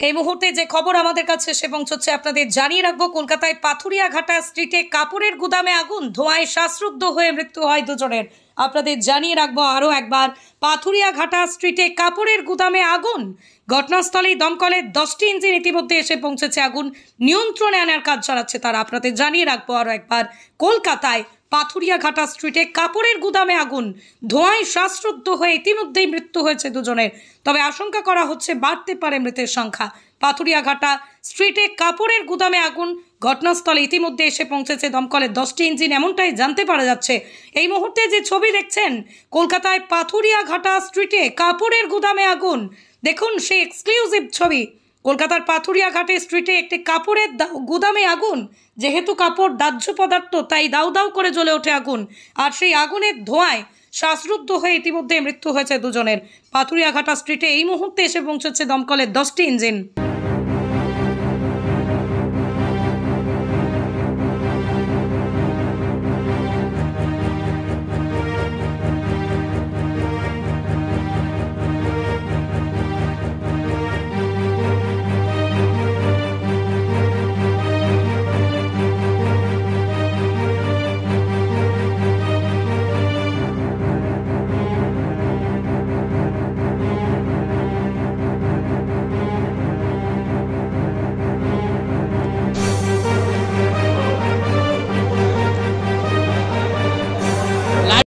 এই মুহূর্তে যে খবর আমাদের কাছে এসে পৌঁছচ্ছে আপনাদের জানিয়ে রাখবো। কলকাতায় পাথুরিয়াঘাটা স্ট্রিটে কাপড়ের গুদামে আগুন, ধোঁয়ায় শ্বাসরুদ্ধ হয়ে মৃত্যু হয় দুজনের। আপনাদের জানিয়ে রাখবো আরও একবার, পাথুরিয়াঘাটা স্ট্রিটে কাপড়ের গুদামে আগুন। ঘটনাস্থলেই দমকলের 10টি ইঞ্জিন ইতিমধ্যে এসে পৌঁছেছে, আগুন নিয়ন্ত্রণে আনার কাজ চালাচ্ছে তারা। আপনাদের জানিয়ে রাখবো আরও একবার, কলকাতায় পাথুরিয়াঘাটা স্ট্রিটে কাপড়ের গুদামে আগুন, ধোঁয়ায় শ্বাসরুদ্ধ হয়ে ইতিমধ্যেই মৃত্যু হয়েছে দুজনের। তবে আশঙ্কা করা হচ্ছে বাড়তে পারে মৃতের সংখ্যা। পাথুরিয়াঘাটা স্ট্রিটে কাপড়ের গুদামে আগুন, ঘটনাস্থলে ইতিমধ্যে এসে পৌঁছেছে দমকলের 10টি ইঞ্জিন, এমনটাই জানতে পারা যাচ্ছে। এই মুহূর্তে যে ছবি দেখছেন, কলকাতায় পাথুরিয়াঘাটা স্ট্রিটে কাপড়ের গুদামে আগুন, দেখুন সেই এক্সক্লুসিভ ছবি। কলকাতার পাথুরিয়াঘাটে স্ট্রিটে একটি কাপড়ের গুদামে আগুন। যেহেতু কাপড় দাহ্য পদার্থ, তাই দাউ দাউ করে জ্বলে ওঠে আগুন, আর সেই আগুনের ধোঁয়ায় শ্বাসরুদ্ধ হয়ে ইতিমধ্যে মৃত্যু হয়েছে দুজনের। পাথুরিয়াঘাটা স্ট্রিটে এই মুহূর্তে এসে পৌঁছেছে দমকলের 10টি ইঞ্জিন।